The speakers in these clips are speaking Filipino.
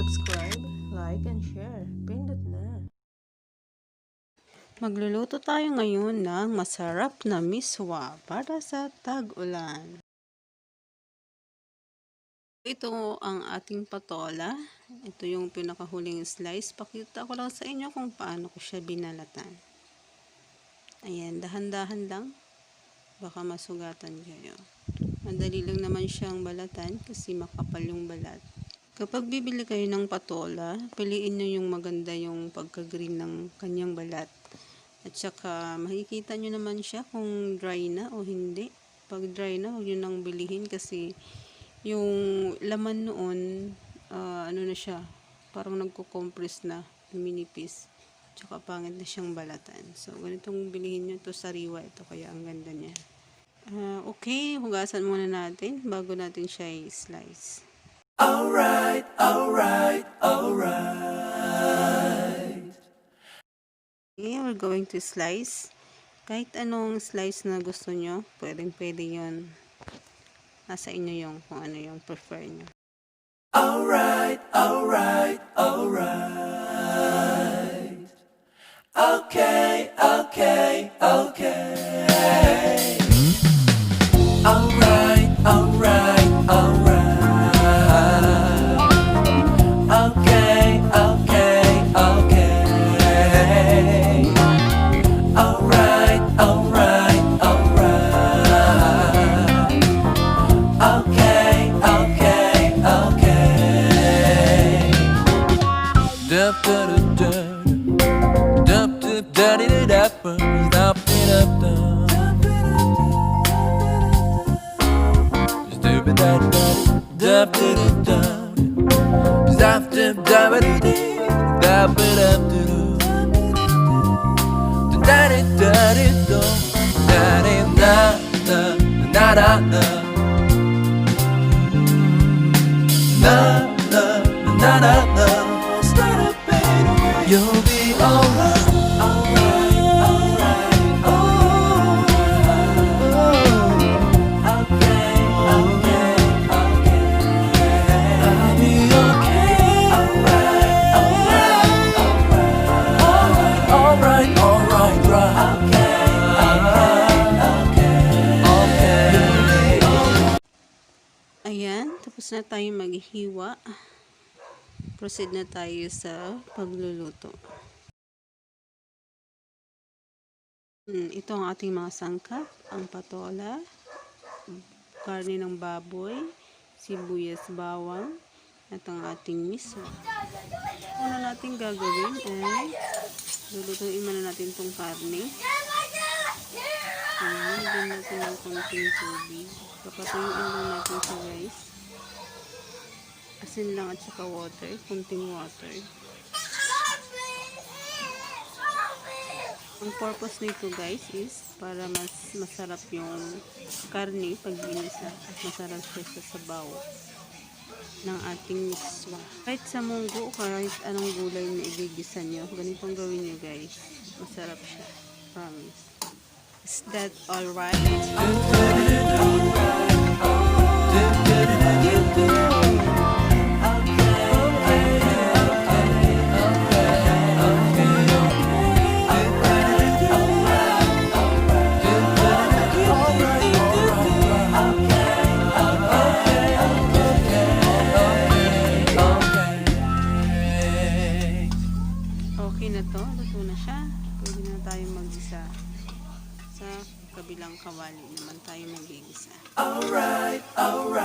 subscribe, like, and share. Pindot na. Magluluto tayo ngayon ng masarap na miswa para sa tag-ulan. Ito ang ating patola. Ito yung pinakahuling slice. Pakita ko lang sa inyo kung paano ko siya binalatan. Ayan, dahan-dahan lang. Baka masugatan kayo. Madali lang naman siyang balatan kasi makapal yung balat. Kapag bibili kayo ng patola, piliin nyo yung maganda yung pagka-green ng kanyang balat. At saka makikita nyo naman siya kung dry na o hindi. Pag dry na, huwag nyo nang bilihin kasi yung laman noon, ano na siya, parang nagko-compress na, minipis. Tsaka pangit na siyang balatan. So, ganitong bilihin nyo to sariwa ito, kaya ang ganda niya. Okay, hugasan muna natin bago natin siya i-slice. Alright. Okay, we're going to slice. Kahit anong slice na gusto nyo, pwede yun. Nasa inyo yung kung ano yung prefer nyo. Alright. Okay. You'll be alright. Ayan, tapos na tayo maghiwa. Proceed na tayo sa pagluluto. Ito ang ating mga sangkap. Ang patola, karne ng baboy, sibuyas, bawang, at ang ating miswa. Ano natin gagawin ay lulutuin muna natin itong karne. Ayan, lagyan natin ng konting tubig. Papatuyuin lang natin siya, guys. Asin lang at saka water, kunting water. Ang purpose nito, guys, is para mas masarap yung karne pag ginisa at masarap siya sa sabaw ng ating miswa. Kahit sa munggo, kahit anong gulay na igigisa nyo, ganitong gawin nyo, guys. Masarap siya. Promise. Is that alright? Okay na to, luto na siya. Pwede na tayo mag-isa. Sa kabilang kawali naman tayo mag-igisa. Alright. Okay.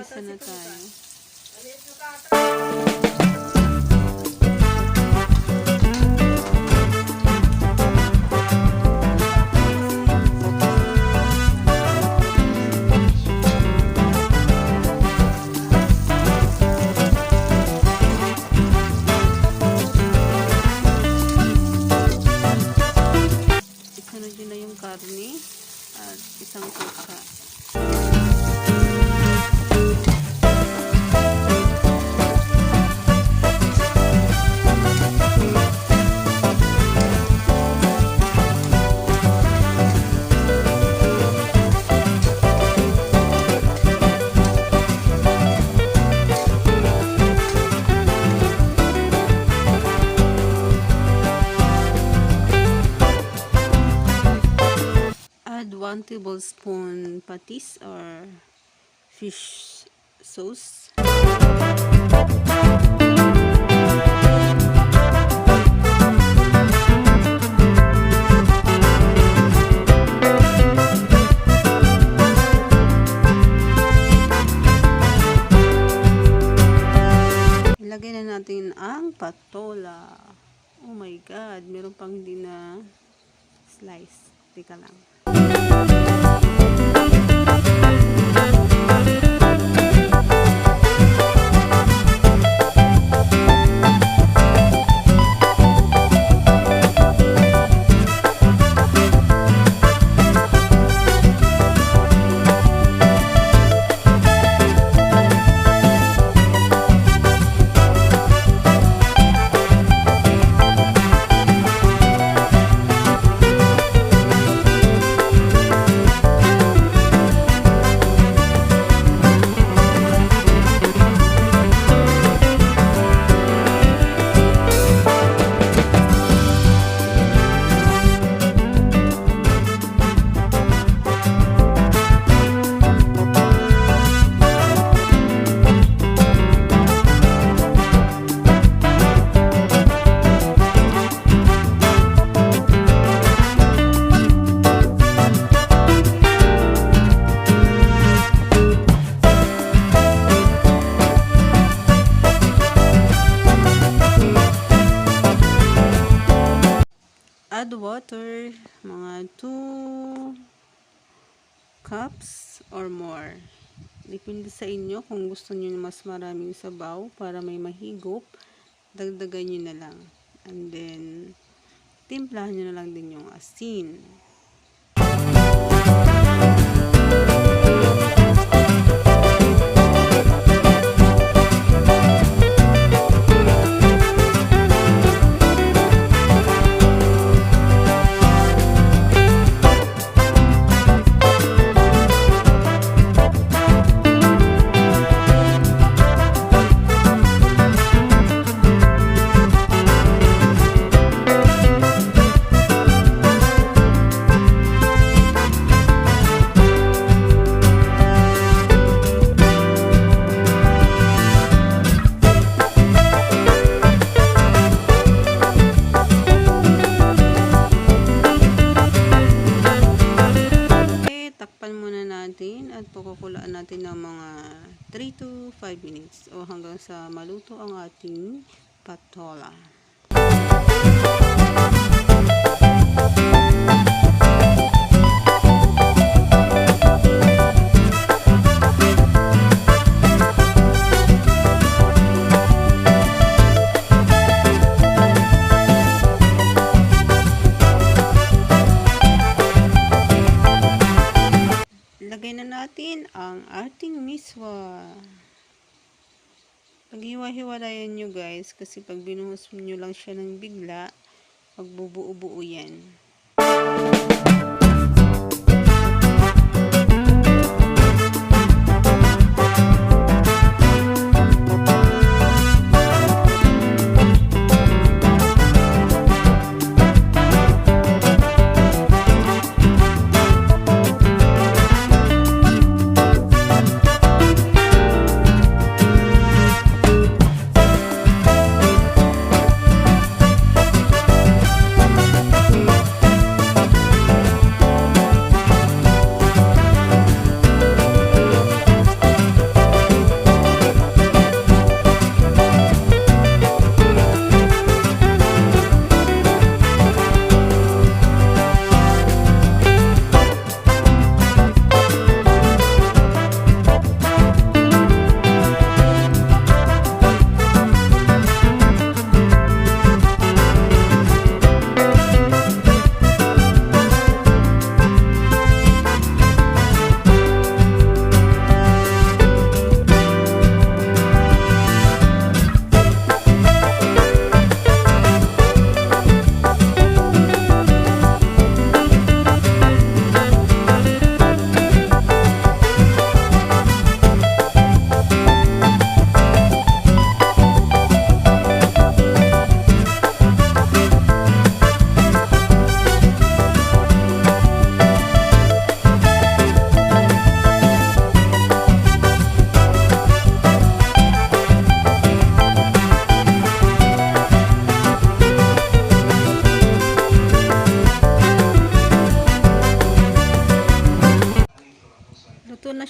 Igisa na tayo. tablespoon patis or fish sauce. Ilagay na natin ang patola. Oh my God, meron pang hindi na slice. Teka lang. Add water, mga 2 cups or more. Depende sa inyo kung gusto niyo mas maraming sabaw para may mahigop, dagdagan niyo na lang. And then, timplahan niyo na lang din yung asin. At pakukulaan natin ng mga 3 to 5 minutes o hanggang sa maluto ang ating patola. Lagay na natin ang ating miswa. Paghiwa-hiwalayan nyo guys, kasi pag binuhos nyo lang siya ng bigla, magbubuo-buo yan.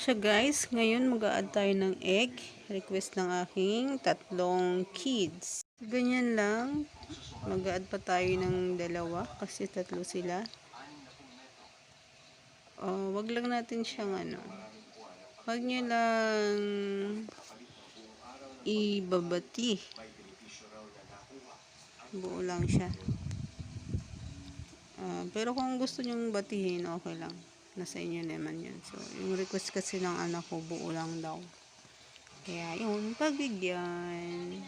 siya guys. Ngayon mag-a-add tayo ng egg. Request ng aking 3 kids. Ganyan lang. Mag-a-add pa tayo ng 2 kasi 3 sila. Wag lang natin siyang wag nyo lang ibabati. Buo lang siya. Pero kung gusto nyong batihin, okay lang. Nasa inyo naman yun. So, yung request kasi ng anak ko, buo lang daw. Kaya yun, pagbigyan.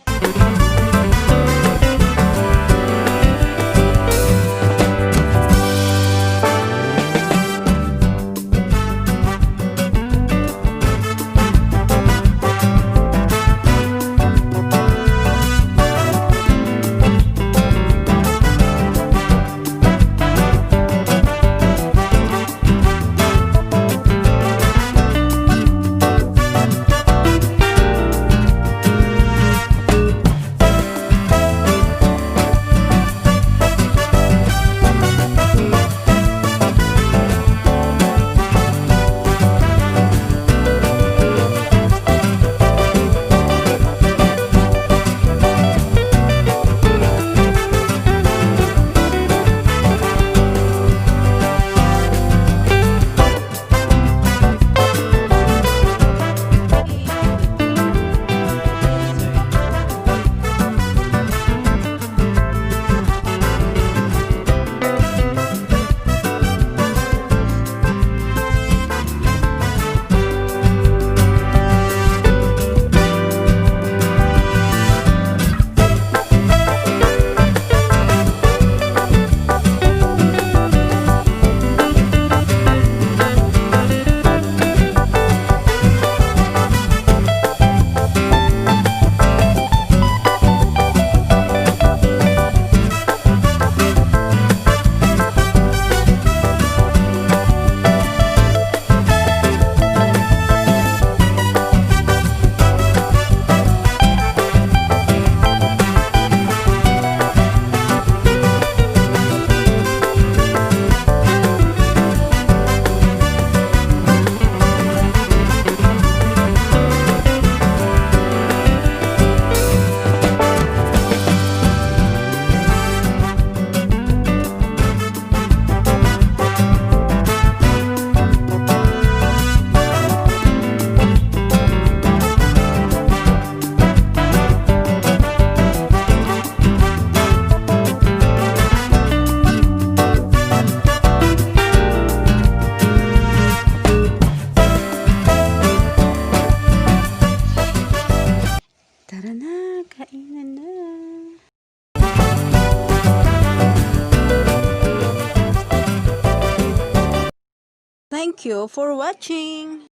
Tara na, kainan na. Thank you for watching.